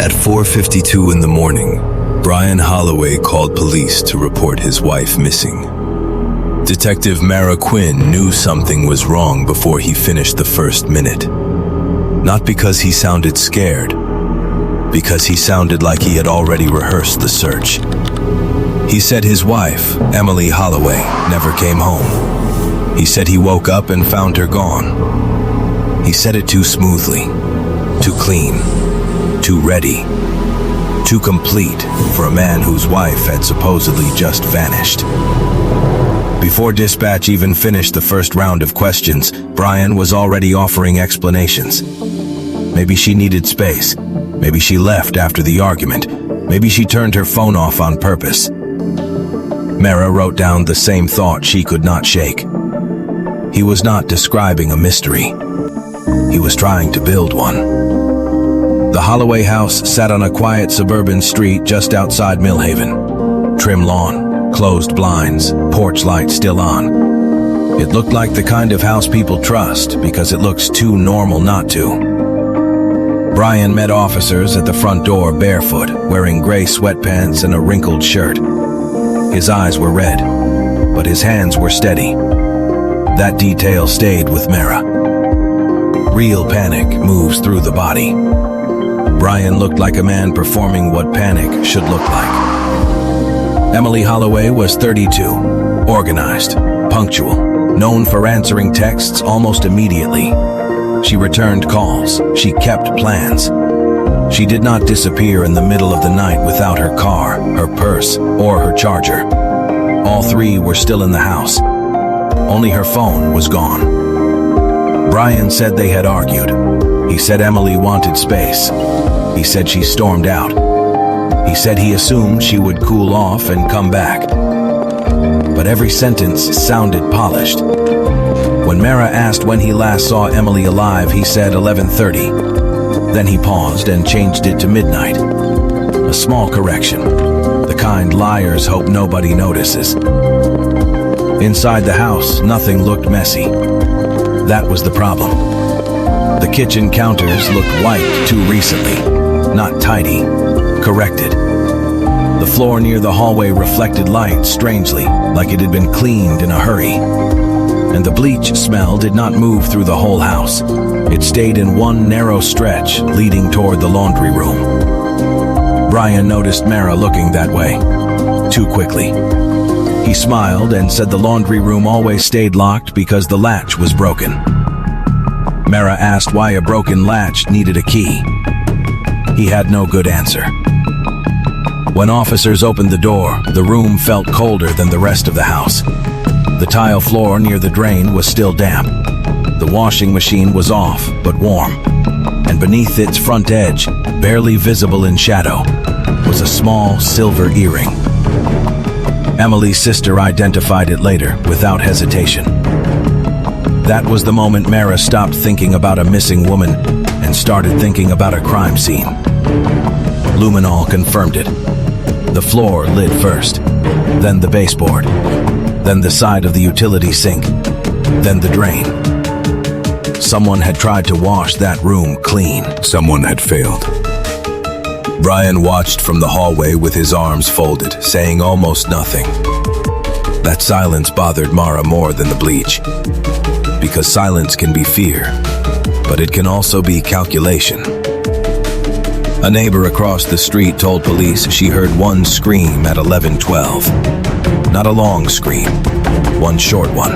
At 4:52 in the morning, Brian Holloway called police to report his wife missing. Detective Mara Quinn knew something was wrong before he finished the first minute. Not because he sounded scared, because he sounded like he had already rehearsed the search. He said his wife, Emily Holloway, never came home. He said he woke up and found her gone. He said it too smoothly, too clean, too ready, too complete for a man whose wife had supposedly just vanished. Before dispatch even finished the first round of questions, Brian was already offering explanations. Maybe she needed space. Maybe she left after the argument. Maybe she turned her phone off on purpose. Mara wrote down the same thought she could not shake. He was not describing a mystery. He was trying to build one. The Holloway house sat on a quiet suburban street just outside Millhaven. Trim lawn, closed blinds, porch light still on. It looked like the kind of house people trust because it looks too normal not to. Brian met officers at the front door barefoot, wearing gray sweatpants and a wrinkled shirt. His eyes were red, but his hands were steady. That detail stayed with Mara. Real panic moves through the body. Brian looked like a man performing what panic should look like. Emily Holloway was 32, organized, punctual, known for answering texts almost immediately. She returned calls. She kept plans. She did not disappear in the middle of the night without her car, her purse, or her charger. All three were still in the house. Only her phone was gone. Brian said they had argued. He said Emily wanted space. He said she stormed out. He said he assumed she would cool off and come back. But every sentence sounded polished. When Mara asked when he last saw Emily alive, he said 11:30. Then he paused and changed it to midnight. A small correction, the kind liars hope nobody notices. Inside the house, nothing looked messy. That was the problem. The kitchen counters looked wiped too recently, not tidy, corrected. The floor near the hallway reflected light strangely, like it had been cleaned in a hurry. And the bleach smell did not move through the whole house. It stayed in one narrow stretch leading toward the laundry room. Brian noticed Mara looking that way, too quickly. He smiled and said the laundry room always stayed locked because the latch was broken. Mara asked why a broken latch needed a key. He had no good answer. When officers opened the door, the room felt colder than the rest of the house. The tile floor near the drain was still damp. The washing machine was off, but warm. And beneath its front edge, barely visible in shadow, was a small silver earring. Emily's sister identified it later, without hesitation. That was the moment Mara stopped thinking about a missing woman and started thinking about a crime scene. Luminol confirmed it. The floor lid first, then the baseboard, then the side of the utility sink, then the drain. Someone had tried to wash that room clean. Someone had failed. Brian watched from the hallway with his arms folded, saying almost nothing. That silence bothered Mara more than the bleach. Because silence can be fear, but it can also be calculation. A neighbor across the street told police she heard one scream at 11:12. Not a long scream, one short one.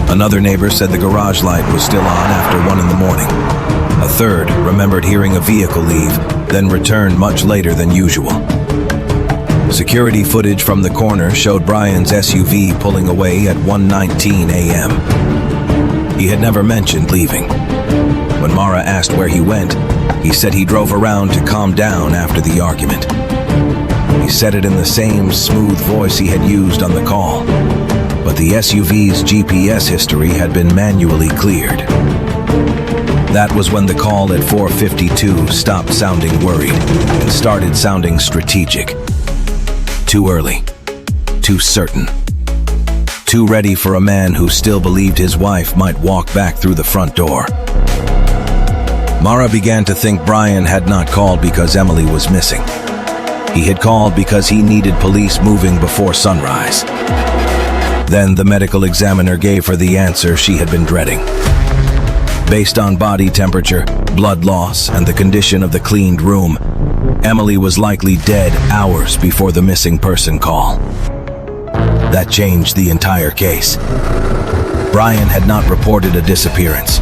Another neighbor said the garage light was still on after 1 in the morning. A third remembered hearing a vehicle leave, then return much later than usual. Security footage from the corner showed Brian's SUV pulling away at 1:19 a.m. He had never mentioned leaving. When Mara asked where he went, he said he drove around to calm down after the argument. He said it in the same smooth voice he had used on the call, but the SUV's GPS history had been manually cleared. That was when the call at 4:52 stopped sounding worried and started sounding strategic. Too early, too certain, too ready for a man who still believed his wife might walk back through the front door. Mara began to think Brian had not called because Emily was missing. He had called because he needed police moving before sunrise. Then the medical examiner gave her the answer she had been dreading. Based on body temperature, blood loss, and the condition of the cleaned room, Emily was likely dead hours before the missing person call. That changed the entire case. Brian had not reported a disappearance.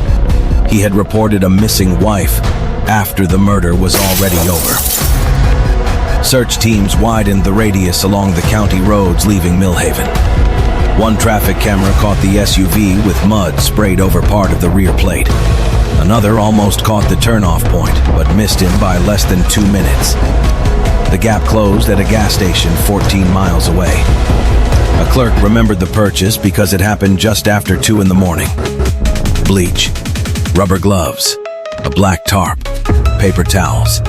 He had reported a missing wife after the murder was already over. Search teams widened the radius along the county roads leaving Millhaven. One traffic camera caught the SUV with mud sprayed over part of the rear plate. Another almost caught the turnoff point, but missed him by less than 2 minutes. The gap closed at a gas station 14 miles away. A clerk remembered the purchase because it happened just after 2 in the morning. Bleach, rubber gloves, a black tarp, paper towels,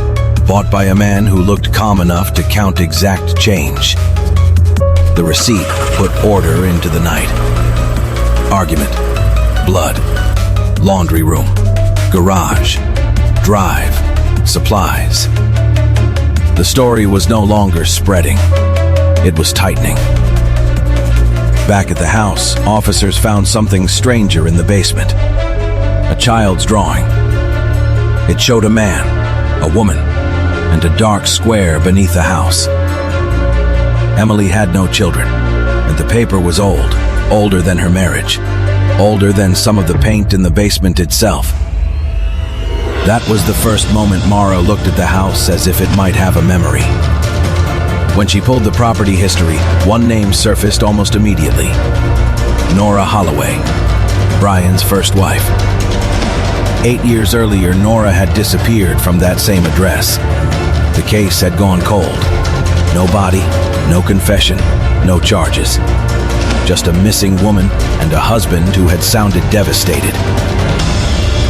bought by a man who looked calm enough to count exact change. The receipt put order into the night. Argument, blood, laundry room, garage, drive, supplies. The story was no longer spreading. It was tightening. Back at the house, officers found something stranger in the basement. A child's drawing. It showed a man, a woman, and a dark square beneath the house. Emily had no children, and the paper was old, older than her marriage, older than some of the paint in the basement itself. That was the first moment Mara looked at the house as if it might have a memory. When she pulled the property history, one name surfaced almost immediately. Nora Holloway, Brian's first wife. 8 years earlier, Nora had disappeared from that same address. The case had gone cold. No body, no confession, no charges. Just a missing woman and a husband who had sounded devastated.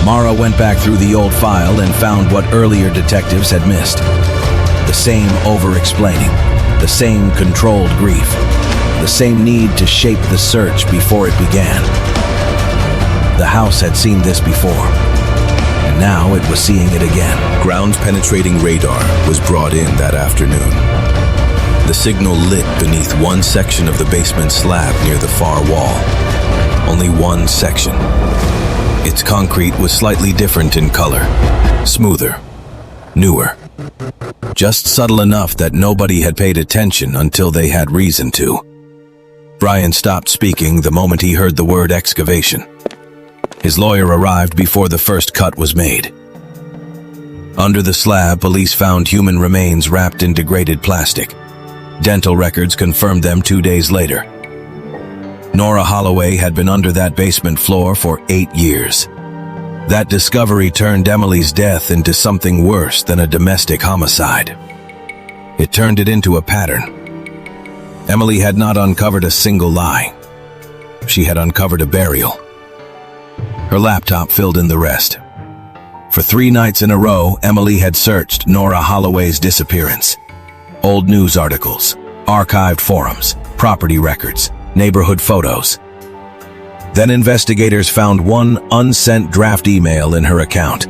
Mara went back through the old file and found what earlier detectives had missed. The same over-explaining, the same controlled grief, the same need to shape the search before it began. The house had seen this before, and now it was seeing it again. Ground-penetrating radar was brought in that afternoon. The signal lit beneath one section of the basement slab near the far wall. Only one section. Its concrete was slightly different in color, smoother, newer. Just subtle enough that nobody had paid attention until they had reason to. Brian stopped speaking the moment he heard the word excavation. His lawyer arrived before the first cut was made. Under the slab, police found human remains wrapped in degraded plastic. Dental records confirmed them 2 days later. Nora Holloway had been under that basement floor for 8 years. That discovery turned Emily's death into something worse than a domestic homicide. It turned it into a pattern. Emily had not uncovered a single lie. She had uncovered a burial. Her laptop filled in the rest. For 3 nights in a row, Emily had searched Nora Holloway's disappearance. Old news articles, archived forums, property records, neighborhood photos. Then investigators found one unsent draft email in her account.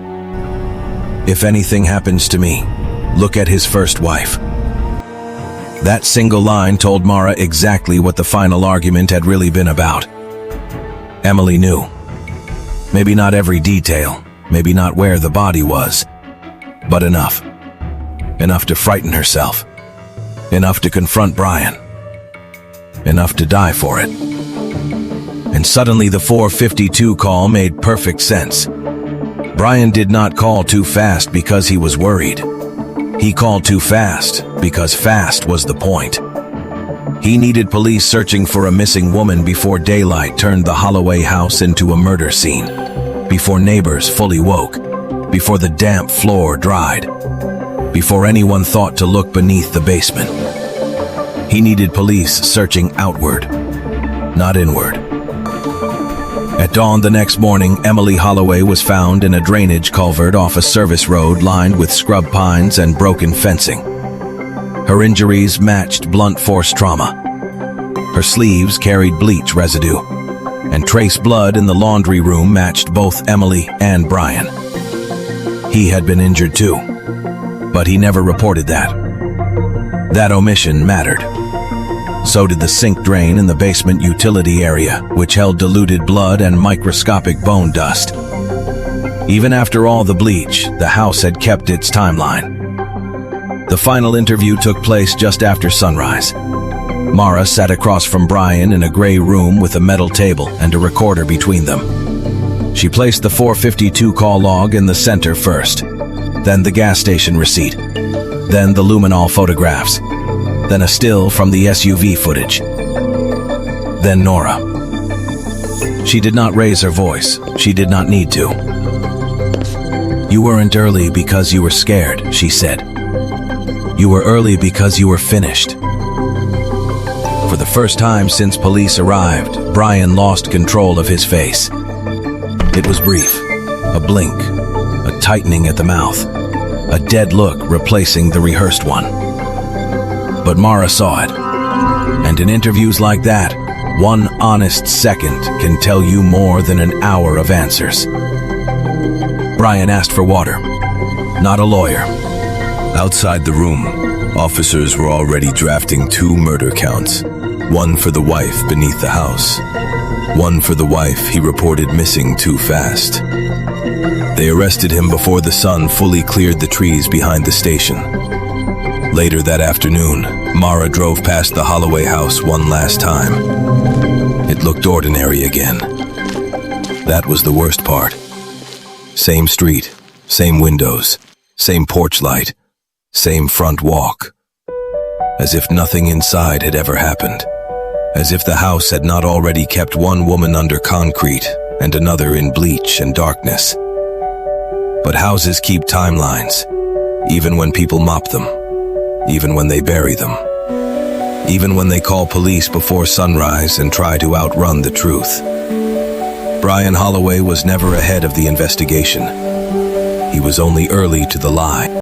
If anything happens to me, look at his first wife. That single line told Mara exactly what the final argument had really been about. Emily knew. Maybe not every detail, maybe not where the body was, but enough. Enough to frighten herself. Enough to confront Brian. Enough to die for it. And suddenly the 452 call made perfect sense. Brian did not call too fast because he was worried. He called too fast because fast was the point. He needed police searching for a missing woman before daylight turned the Holloway house into a murder scene, before neighbors fully woke, before the damp floor dried, before anyone thought to look beneath the basement. He needed police searching outward, not inward. At dawn the next morning, Emily Holloway was found in a drainage culvert off a service road lined with scrub pines and broken fencing. Her injuries matched blunt force trauma. Her sleeves carried bleach residue, and trace blood in the laundry room matched both Emily and Brian. He had been injured too, but he never reported that. That omission mattered. So did the sink drain in the basement utility area, which held diluted blood and microscopic bone dust. Even after all the bleach, the house had kept its timeline. The final interview took place just after sunrise. Mara sat across from Brian in a gray room with a metal table and a recorder between them. She placed the 452 call log in the center first, then the gas station receipt, then the luminol photographs, then a still from the SUV footage, then Nora. She did not raise her voice. She did not need to. "You weren't early because you were scared," she said. "You were early because you were finished." For the first time since police arrived, Brian lost control of his face. It was brief, a blink, a tightening at the mouth, a dead look replacing the rehearsed one. But Mara saw it, and in interviews like that, one honest second can tell you more than an hour of answers. Brian asked for water, not a lawyer. Outside the room, officers were already drafting 2 murder counts. One for the wife beneath the house. One for the wife he reported missing too fast. They arrested him before the sun fully cleared the trees behind the station. Later that afternoon, Mara drove past the Holloway house one last time. It looked ordinary again. That was the worst part. Same street, same windows, same porch light, same front walk. As if nothing inside had ever happened. As if the house had not already kept one woman under concrete and another in bleach and darkness. But houses keep timelines, even when people mop them, even when they bury them, even when they call police before sunrise and try to outrun the truth. Brian Holloway was never ahead of the investigation. He was only early to the lie.